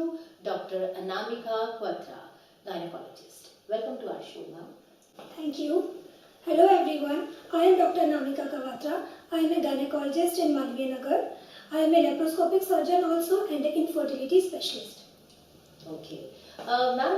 to Dr. Anamika Quatra, gynecologist. Welcome to our show, ma'am. Thank you. Hello everyone. I am Dr. Anamika Quatra. I am a gynecologist in Malviya Nagar. I am a laparoscopic surgeon also and an infertility specialist. Okay. Ma'am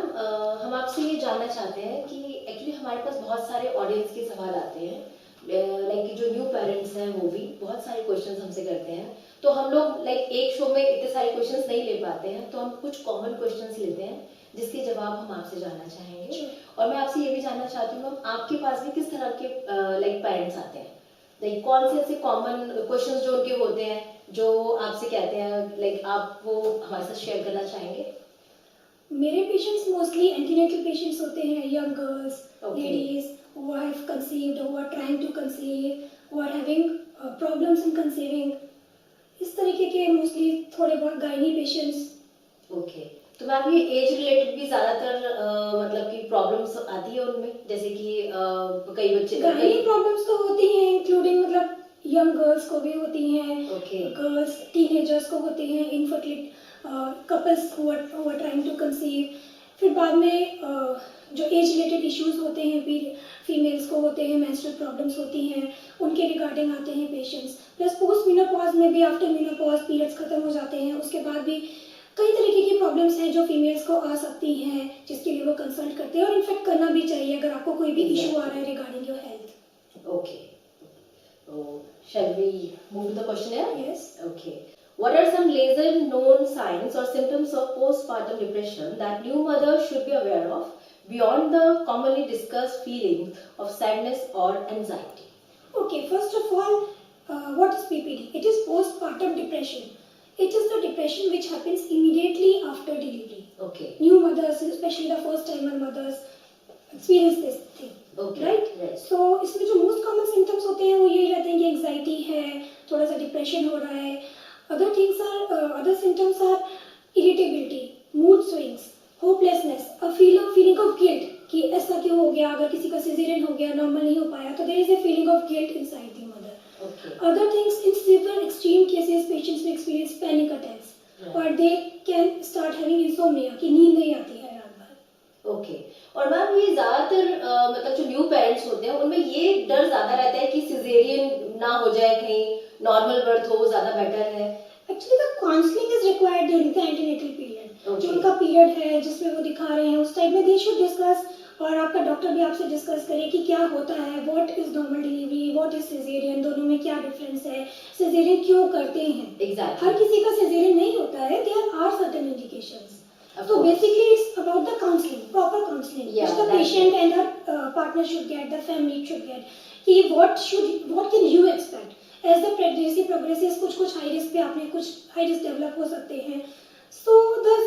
हम आपसे ये जानना चाहते हैं कि actually हमारे पास बहुत सारे ऑडियंस के सवाल आते हैं, लाइक जो न्यू पेरेंट्स हैं वो भी बहुत सारे क्वेश्चंस हमसे करते हैं, तो हम लोग लाइक एक शो में इतने सारे क्वेश्चंस नहीं ले पाते हैं, तो हम कुछ कॉमन क्वेश्चंस लेते हैं जिसके जवाब हम आपसे जानना चाहेंगे। और मैं आपसे ये भी जानना चाहती हूँ आपके पास भी किस तरह के लाइक पेरेंट्स आते हैं, लाइक कौन से ऐसे कॉमन क्वेश्चंस जो उनके होते हैं जो आपसे कहते हैं, लाइक आप वो हमारे साथ शेयर करना चाहेंगे? मेरे पेशेंट्स मोस्टली एंटीनेटल पेशेंट्स होते हैं, young girls, ladies who have conceived, who are trying to conceive, who are having problems in conceiving, इस तरीके के मोस्टली थोड़े बहुत गायनी पेशेंट्स। ओके, तो मैम ये एज रिलेटेड भी ज्यादातर मतलब कि प्रॉब्लम्स आती है उनमें, जैसे कि कई बच्चे गायनी प्रॉब्लम्स तो होती हैं, इंक्लूडिंग मतलब यंग गर्ल्स को भी होती हैं, गर्ल्स टीनेजर्स को होती हैं, infertility couples who are trying to conceive, फिर बाद में जो एज रिलेटेड इश्यूज होते हैं फीमेल्स को होते हैं, मेंस्ट्रुअल प्रॉब्लम्स होती हैं, उनके रिगार्डिंग आते हैं पेशेंट्स। प्लस पोस्ट मेनोपॉज में भी आफ्टर मेनोपॉज पीरियड्स खत्म हो जाते हैं, उसके बाद भी कई तरीके की प्रॉब्लम्स हैं जो फीमेल्स को आ सकती हैं, जिसके लिए वो कंसल्ट करते हैं और इनफेक्ट करना भी चाहिए अगर आपको कोई भी इशू आ रहा है regarding your health. Okay, so shall we move to the questionnaire? Yes. Okay. What are some lesser known signs or symptoms of postpartum depression that new mothers should be aware of beyond the commonly discussed feelings of sadness or anxiety? Okay, first of all, what is PPD? It is postpartum depression. It is the depression which happens immediately after delivery. Okay. New mothers, especially the first timer mothers, experience this thing. Okay. Right? Right. So इसमें जो most common symptoms होते हैं वो यही रहते हैं कि anxiety है, थोड़ा सा depression हो रहा है. Other symptoms are irritability, mood swings, hopelessness, a feeling of guilt कि ऐसा क्यों हो गया, अगर किसी का cesarean हो गया, normal नहीं हो पाया, तो there is a feeling of guilt inside the mother. Okay. Other things, in severe extreme cases, patients may experience panic attacks, or they can start having insomnia कि नींद नहीं आती है रात भर. ओके, और मैम ये ज्यादातर मतलब जो न्यू पेरेंट्स होते हैं उनमें ये डर ज्यादा रहता है कि सिजेरियन ना हो जाए, कहीं नॉर्मल बर्थ हो, ज्यादा बेटर है। Actually the counselling is required during the antenatal period. जो उनका पीरियड है जिसमें वो दिखा रहे हैं उस टाइम में दे शुड डिस्कस, और आपका डॉक्टर भी आपसे डिस्कस करे कि क्या होता है, what is normal delivery, what is caesarean, दोनों में क्या डिफरेंस है, सिजेरियन क्यों करते हैं। Exactly. हर किसी का सिजेरियन नहीं होता है, there are certain indications. So basically it's about the counseling, proper counseling, which the patient and her partner should get, the family should get, कि what can you expect as the pregnancy progresses, कुछ high risk पे आपने कुछ high risk develop हो सकते हैं, so the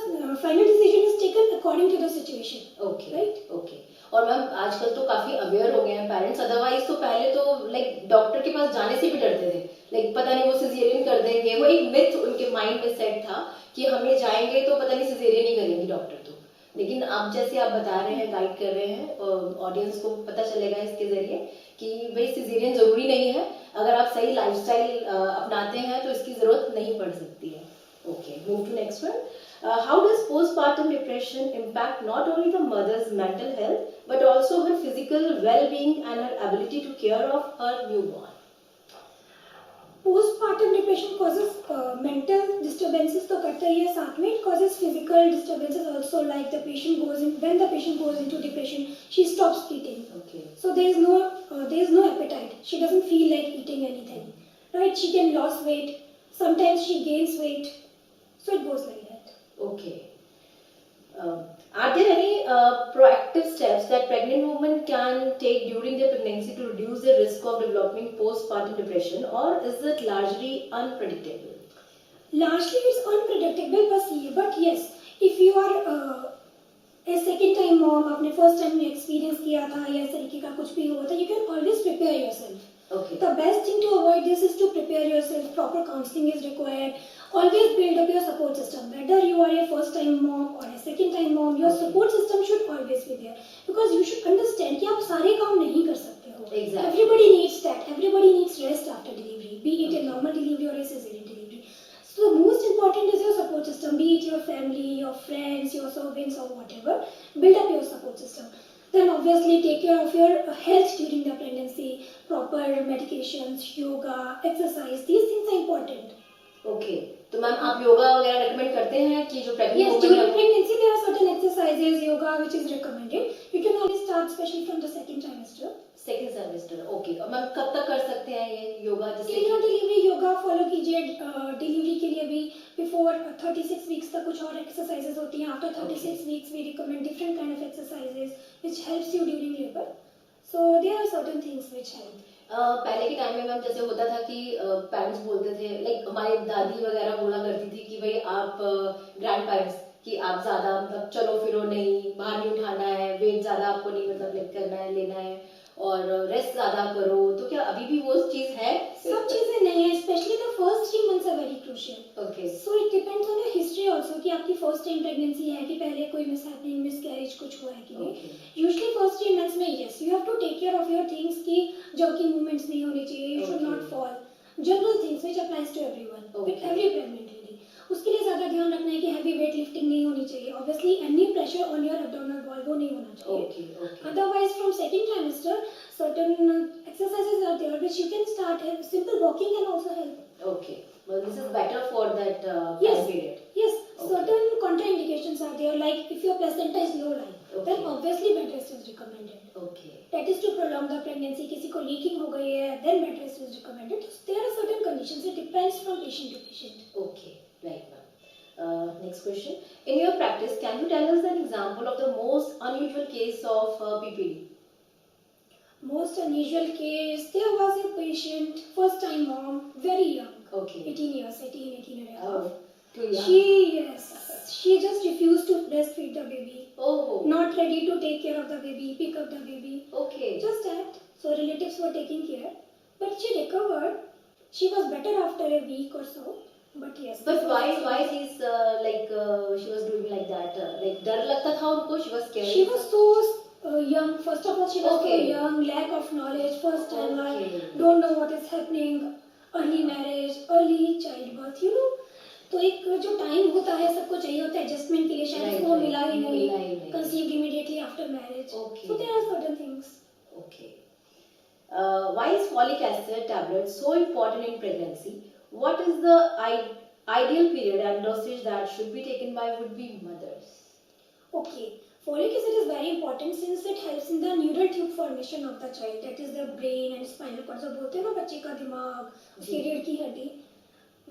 final decision is taken according to the situation. Okay. Right? Okay. और ma'am आजकल तो काफी अवेयर हो गए हैं पेरेंट्स, अदरवाइज तो पहले तो लाइक डॉक्टर के पास जाने से भी डरते थे, लाइक पता नहीं वो सिजेरियन कर देंगे, वो एक मिथ उनके माइंड में सेट था कि हमें जाएंगे तो पता नहीं सिजेरियन ही करेंगे डॉक्टर तो। लेकिन आप जैसे आप बता रहे हैं, गाइड कर रहे हैं, ऑडियंस को पता चलेगा इसके जरिए कि भाई सिजेरियन जरूरी नहीं है, अगर आप सही लाइफस्टाइल अपनाते हैं तो इसकी जरूरत नहीं पड़ सकती है। Okay, move to next one. How does postpartum depression impact not only the mother's mental health but also her physical well-being and her ability to care of her newborn? Postpartum depression causes mental disturbances तो करता ही है, साथ में it causes physical disturbances also, like when the patient goes into depression, she stops eating. Okay. So there is no appetite. She doesn't feel like eating anything. Right? She can lose weight. Sometimes she gains weight. So it goes like that. Okay. Are there any proactive steps that pregnant women can take during their pregnancy to reduce the risk of developing postpartum depression, or is it largely unpredictable? Largely it's unpredictable, but yes, if you are a second time mom, आपने first time में experience किया था या इस तरीके का कुछ भी हुआ था, you can always prepare yourself. Okay. The best thing to avoid this is to prepare yourself. Proper counseling is required. Always build up your support system. Whether you are a first time mom or a second time mom, your support system should always be there. Because you should understand कि आप सारे काम नहीं कर सकते हो. Exactly. Everybody needs that. Everybody needs rest after delivery, be it a normal delivery or a cesarean delivery. So the most important is your support system, be it your family, your friends, your servants, or whatever. Build up your support system. Then obviously take care of your health during the pregnancy. Proper medications, yoga, exercise. These things are important. Okay, तो ma'am आप योगा वगैरह recommend करते हैं कि जो pregnant Yes, women during pregnancy there are certain exercises, yoga, which is recommended. You can always start, especially from the second trimester. Second semester, okay, और ma'am कब तक कर सकते हैं ये योगा? जैसे till your delivery yoga follow कीजिए. Delivery के लिए भी बिफोर 36 वीक्स तक कुछ और एक्सरसाइजेस होती हैं. After 36 weeks we recommend different kind of exercises which helps you during labour. So there are certain things which help. पहले के टाइम में मैम जैसे होता था कि पेरेंट्स बोलते थे, लाइक हमारी दादी वगैरह बोला करती थी कि भाई आप ग्रैंड पेरेंट्स कि आप ज्यादा मतलब चलो फिरो नहीं, बाहर नहीं उठाना है, वेट ज्यादा आपको नहीं मतलब लाइक करना है, लेना है, और रेस्ट ज्यादा करो. तो क्या अभी भी वो चीज है? सब चीजें नहीं है. Specially the first 3 months are very crucial. Okay, so it depends on your history also कि आपकी फर्स्ट टाइम प्रेगनेंसी है कि पहले कोई मिसहैपनिंग, मिसकैरेज कुछ हुआ है कि नहीं. यूजुअली फर्स्ट 3 मंथ्स में yes you have to take care of your things कि जर्किंग मूवमेंट्स नहीं होने चाहिए. You should not fall. General things which applies to everyone, with every pregnant lady. उसके लिए ज्यादा ध्यान रखना है कि हैवी वेट लिफ्टिंग नहीं होनी चाहिए. Obviously any pressure on your abdominal wall वो नहीं होना चाहिए. Okay. Otherwise, from second trimester, certain exercises are there which you can start. Simple walking can also help. Okay. Well, this is better for that Yes. time period. Yes, Okay. certain contraindications are there. Like if your placenta is low lying, Okay. then obviously bed rest is recommended. Okay. That is to prolong the pregnancy. किसी को leaking हो गई है, then bed rest is recommended. There are certain conditions. It depends from patient to patient. Okay. Right, ma'am. Next question. In your practice, can you tell us an example of the most unusual case of PPD? Most unusual case, there was a patient, first time mom, very young, Okay. 18 years, 18 and a half. Oh, too young. She just refused to breastfeed the baby. Oh. Not ready to take care of the baby, pick up the baby. Okay. Just that. So relatives were taking care. But she recovered. She was better after a week or so. But yes. But why she's she was doing like that? Like डर लगता था उनको? She was scared. She was so young. First of all, she was Okay. so young, lack of knowledge, first timer, Okay. don't know what is happening, early marriage, early childbirth, you know. तो एक जो time होता है सबको चाहिए होता है adjustment के लिए, शायद Right, उसको right. मिला ही मिला ही नहीं, नहीं. conceived immediately after marriage. Okay. So there are certain things. Okay. Why is folic acid tablet so important in pregnancy? What is the ideal period and dosage that should be taken by would-be mothers? Okay. Folic acid is very important since it helps in the neural tube formation of the child. That is the brain and spinal cord. जो बोलते हैं ना बच्चे का दिमाग, उसकी रीढ़ की हड्डी,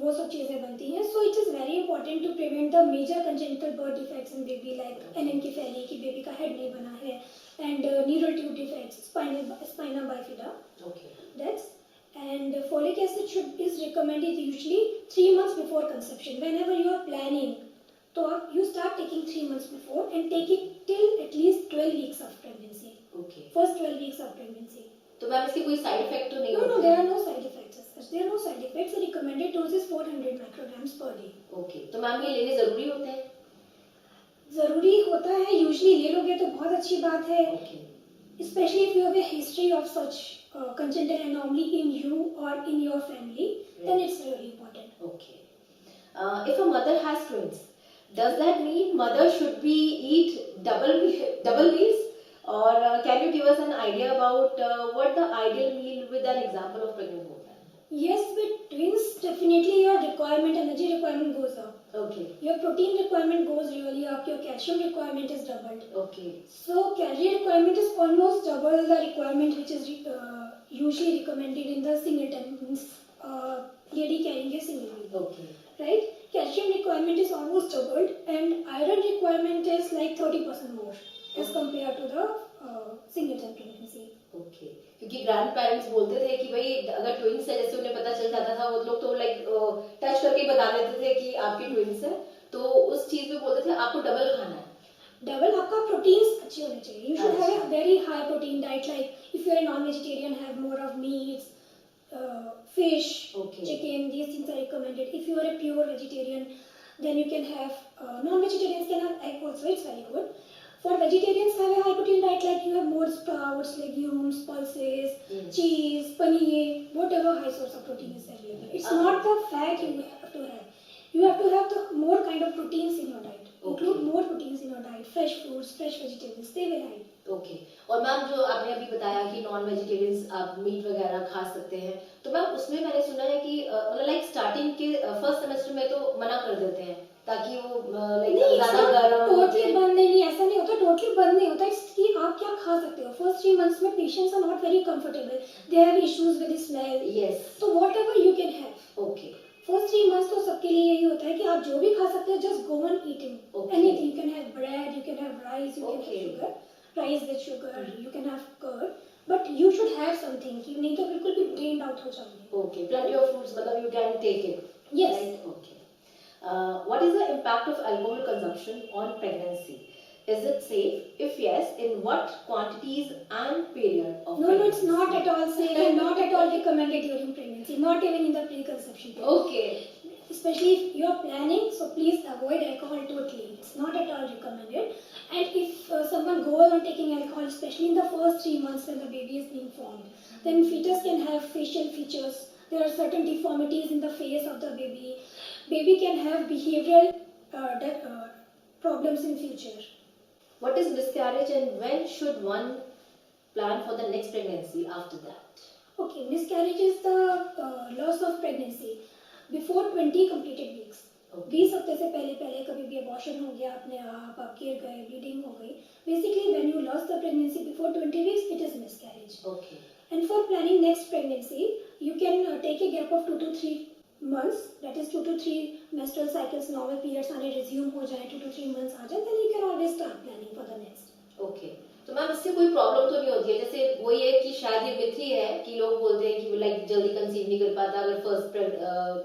वो सब चीजें बनती हैं. So it is very important to prevent the major congenital birth defects in baby like anencephaly कि बेबी का हेड नहीं बना है, and neural tube defects, spina bifida. Okay. That's and folic acid is recommended usually 3 months before conception. Whenever you are planning, so you start taking 3 months before and take it till at least 12 weeks of pregnancy. Okay. First 12 weeks of pregnancy. तो ma'am इसके कोई side effect तो नहीं No, होते? there are no side effects as such. There are no side effects. The recommended dose is 400 micrograms per day. Okay. तो ma'am ये लेने जरूरी होते हैं? जरूरी होता है. Usually ले लोगे तो बहुत अच्छी बात है. Okay. Especially if you have a history of such congenital anomaly in you or in your family, then it's really important. Okay. If a mother has twins, does that mean mother should be eat double meals, or can you give us an idea about what the ideal meal with an example of pregnant woman? Yes, with twins, definitely your energy requirement goes up. Okay. Your protein requirement goes really up. Your calcium requirement is doubled. Okay. So calorie requirement is almost double the requirement which is usually recommended in the singleton, means lady carrying a single meal. Okay. Right? Calcium requirement is almost doubled, and iron requirement is like 30% more as compared to the singleton pregnancy. Okay. क्योंकि grand parents बोलते थे कि भाई अगर twins है, जैसे उन्हें पता चल जाता था, वो लोग तो लाइक टच करके बता देते थे कि आपकी ट्विंस है, तो उस चीज में बोलते थे आपको डबल खाना है. Double आपका proteins अच्छे होने चाहिए. You should have a very high protein diet. Like if you are a non-vegetarian, have more of meats, fish, Okay. chicken. These things are recommended. If you are a pure vegetarian, then you can have non-vegetarians can have egg also. It's very good. For vegetarians, have a high protein diet like you have more sprouts, legumes, pulses, cheese, paneer, whatever high source of protein is available. It's not the fat you have to have. You have to have the more kind of proteins in your diet. fresh fruits, fresh vegetables, they will hide. Okay. और ma'am जो आपने अभी बताया कि non vegetarians आप meet वगैरह खा सकते हैं, तो मैम उसमें मैंने सुना है कि मतलब लाइक स्टार्टिंग के फर्स्ट सेमेस्टर में तो मना कर देते हैं ताकि वो लाइक नहीं, ज्यादा गर्म टोटली बंद नहीं, ऐसा नहीं होता, टोटली बंद नहीं होता। इट्स कि आप क्या खा सकते हो। फर्स्ट 3 मंथ्स में patients are not very comfortable, they have issues with smell. Yes. तो whatever you can have. Okay. First 3 months तो सबके लिए यही होता है कि आप जो भी खा सकते हो, just go on eating anything. You can have bread, you can have rice, you can have sugar, rice with sugar, you can have curd, but you should have something, कि नहीं तो बिल्कुल भी ड्रेन्ड आउट हो जाओगे। Okay, plenty of fruits, मतलब you can take it. Yes. Okay. What is the impact of alcohol consumption on pregnancy? Is it safe? If yes, in what quantities and period of No, pregnancy? it's not at all safe and not at all recommended during pregnancy, not even in the pre-conception period. Okay. Especially if you're planning, so please avoid alcohol totally. It's not at all recommended. And if someone goes on taking alcohol, especially in the first 3 months when the baby is being formed, then fetus can have facial features. There are certain deformities in the face of the baby. Baby can have behavioral problems in future. What is miscarriage and when should one plan for the next pregnancy after that? Okay, miscarriage is the loss of pregnancy before 20 completed weeks. 20 हफ्ते से पहले कभी भी abortion हो गया अपने आप गिर गए, ब्लीडिंग हो गई, basically when you lost the pregnancy before 20 weeks, it is miscarriage. Okay. And for planning next pregnancy, you can take a gap of 2 to 3 months, that is 2 to 3 menstrual cycles, normal periods आने resume हो जाए, 2 to 3 months आ जाए, then you can always start planning for the next. Okay. तो ma'am इससे कोई problem तो नहीं होती है? जैसे वही है कि शायद ये मिथ ही है कि लोग बोलते हैं कि लाइक जल्दी कंसीव नहीं कर पाता अगर फर्स्ट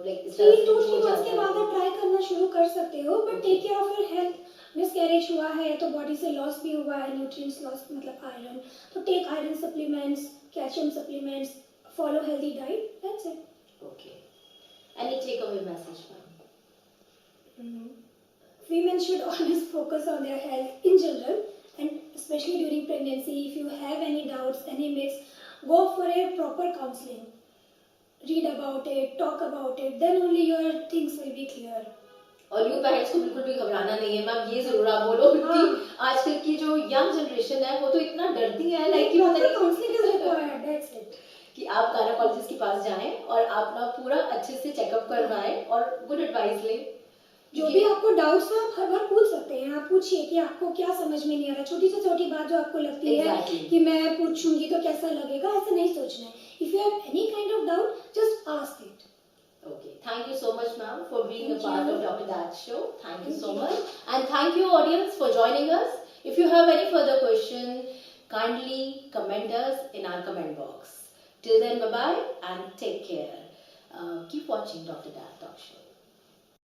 लाइक 2-3 months के बाद आप ट्राई करना शुरू कर सकते हो, but take care of your health. Miscarriage हुआ है तो बॉडी से लॉस भी हुआ है, न्यूट्रिएंट्स लॉस मतलब आयरन, तो take iron supplements, calcium supplements, follow healthy diet, that's it. Okay. Any take away message ma'am? Women should always focus on their health in general, and especially during pregnancy. If you have any doubts, any myths, go for a proper counseling. Read about it, talk about it, then only your things will be clear. और new parents को बिल्कुल भी घबराना नहीं है ma'am, ये जरूर आप बोलो कि आजकल की जो यंग जनरेशन है वो तो इतना डरती है लाइक कि proper counseling is required, that's it. कि आप गायनेकोलॉजिस्ट के पास जाएं और आप ना पूरा अच्छे से चेकअप करवाएं और गुड एडवाइस लें। जो भी आपको डाउट्स है आप हर बार पूछ सकते हैं। आप पूछिए कि आपको क्या समझ में नहीं आ रहा, छोटी से छोटी बात जो आपको लगती है कि मैं पूछूंगी तो कैसा लगेगा, ऐसा नहीं सोचना है। If you have any kind of doubt, just ask it. Okay, thank you so much ma'am for being a part of Dr. Dat show. Thank you so much, you. and thank you audience for joining us. If you have any further question, kindly comment us in our comment box. Till then, bye bye and take care. Keep watching Dr. Dat Talk Show.